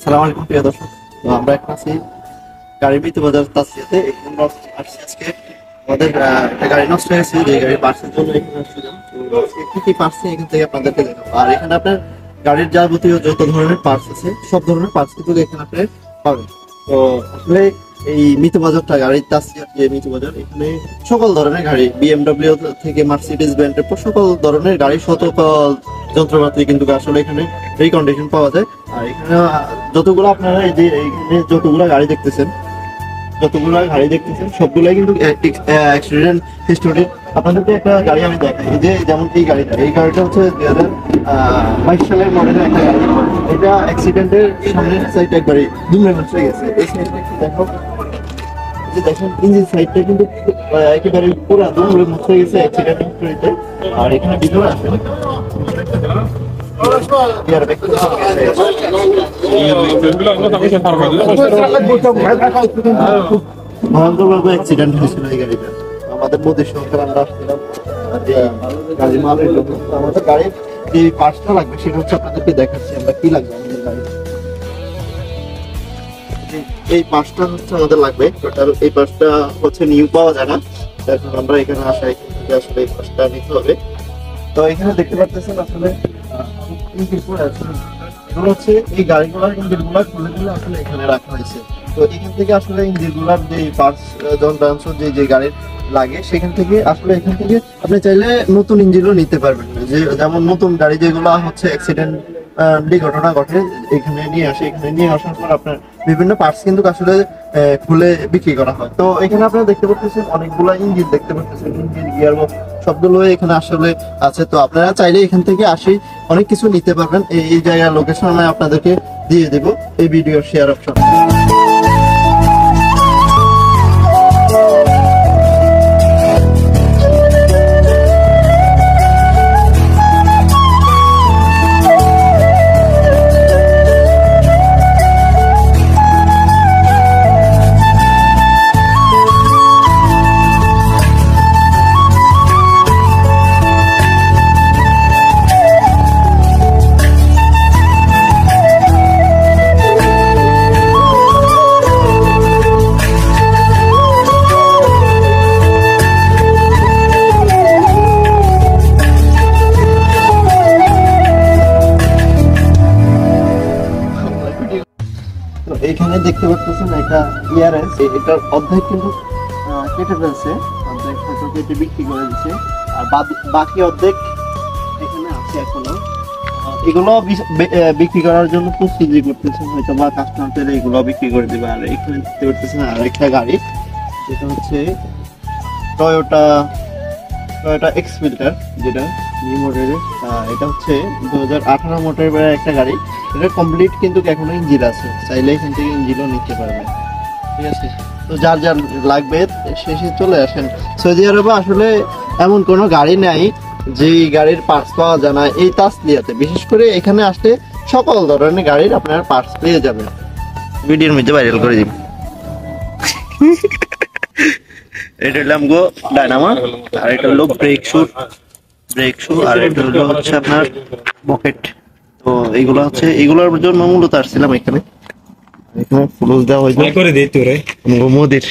সালাম আলাইকুম প্রিয় দর্শক। তো আমরা এখন আছি গাড়ির বিতু বাজার তাসিয়াতে। এখানে আসছি আজকে আমাদের একটা গাড়ি নষ্ট হয়েছে, যে গাড়ির পার্টসের জন্য এখানে আসছিলাম। তো আজকে কি কি পার্টস এখান থেকে আপনাদেরকে দেখাবো। আর এখানে আপনার গাড়ির যাবতীয় যত ধরনের পার্টস আছে সব ধরনের পার্টস কিন্তু এখানে আপনি পাবেন। তো আসলে এই মিতু বাজারটা, গাড়ির তাসিয়ার যে মিতু বাজার, এখানে সকল ধরনের গাড়ি বিএমডব্লিউ থেকে মার্সিডিজ ব্র্যান্ডের সকল ধরনের গাড়ি সকল যন্ত্রপাতি কিন্তু আসলে এখানে রিকন্ডিশন পাওয়া যায়। আর এখানে যতগুলো আপনারা এই যে এইখানে যতগুলো গাড়ি দেখতেছেন সবগুলাই কিন্তু অ্যাক্সিডেন্ট হিস্টোরি। আপনাদেরকে একটা গাড়ি আমি দেখাই, এই যে যেমন এই গাড়িটা হচ্ছে 2022 সালের মডেলের একটা গাড়ি। এটা অ্যাক্সিডেন্টের সামনের সাইড একবারে দুমড়ে মুচড়ে গেছে। এই সাইডটা একটু দেখো, যে দেখেন ইঞ্জিন সাইডটা কিন্তু একেবারে পুরো দুমড়ে মুচড়ে গেছে অ্যাক্সিডেন্ট হিস্টোরিতে। আর এখানে ভিতরে আসেন ভয়ঙ্করভাবে অ্যাক্সিডেন্ট হয়েছিল এই গাড়িটা। আমাদের মোদী সরকার, আমরা আসছিলাম গাড়ি মালের জন্য। আমাদের গাড়ির যে পার্টসটা লাগবে সেটা হচ্ছে আপনাদেরকে দেখাচ্ছি আমরা কি লাগবে আমাদের গাড়ি। এই পার্টসটা হচ্ছে আমাদের লাগবে টোটাল। এই পার্টসটা হচ্ছে নিউ পাওয়া যায় না, এখন আমরা এখানে আসাই আসলে এই পার্টসটা নিতে হবে। তো এখানে দেখতে পাচ্ছেন আসলে হচ্ছে এই গাড়িগুলোর ইঞ্জিনগুলো খুলে দিলে আসলে এখানে রাখা হয়েছে। তো এখান থেকে আসলে ইঞ্জিনগুলোর যে পার্টস যন্ত্রাংশ যে গাড়ির লাগে সেখান থেকে আসলে এখান থেকে আপনি চাইলে নতুন ইঞ্জিনও নিতে পারবেন। যে যেমন নতুন গাড়ি যেগুলো হচ্ছে অ্যাক্সিডেন্ট ঘটনা ঘটে এখানে নিয়ে আসে, এখানে নিয়ে আসার পর আপনার বিভিন্ন পার্টস কিন্তু আসলে খুলে বিক্রি করা হয়। তো এখানে আপনারা দেখতে পাচ্ছেন অনেকগুলো ইঞ্জিন দেখতে পাচ্ছেন, ইঞ্জিন গিয়ারবক্স সবগুলো এখানে আসলে আছে। তো আপনারা চাইলে এখান থেকে আসি অনেক কিছু নিতে পারবেন। এই জায়গার লোকেশন আমি আপনাদেরকে দিয়ে দেব এই ভিডিও শেয়ার অপশন। এখানে দেখতে পাচ্ছেন একটা ইয়ারএস, এটার অর্ধেক কিন্তু কেটে ফেলছে, অর্ধেক হয়তো কেটে বিক্রি করে দিচ্ছে, আর বাকি অর্ধেক এখানে আছে এখনো। এগুলো বিক্রি করার জন্য প্রস্তুতি করতেছেন, হয়তো বা কাস্টমার পেলে এগুলো বিক্রি করে দেবে। আর এখানে দেখতে পাচ্ছেন আর একটা গাড়ি, যেটা হচ্ছে টয়োটা এক্স ফিল্টার, যেটা নিউ মডেলের। এটা হচ্ছে 2018 মডেলের একটা গাড়ি। এটা কমপ্লিট কিন্তু এখনো ইঞ্জিন আছে, চাইলে এখান থেকে ইঞ্জিনও নিতে পারবেন। ঠিক আছে, তো যার যার লাগবে শেষে চলে আসেন। সৌদি আরবে আসলে এমন কোনো গাড়ি নাই যে গাড়ির পার্টস পাওয়া যায় না এই তাসলিয়াতে। বিশেষ করে এখানে আসলে সকল ধরনের গাড়ির আপনার পার্টস পেয়ে যাবেন। ভিডিওর মধ্যে ভাইরাল করে দিন। এটা হলো আমগো ডায়নামো, আর এটা হলো ব্রেক শু, আর এটা হলো হচ্ছে আপনার বকেট। তো এইগুলো হচ্ছে এগুলোর জন্য মূলত আসছিলাম এখানে ফুলস দেওয়া হয়েছে করে দিই তোরে মোদির।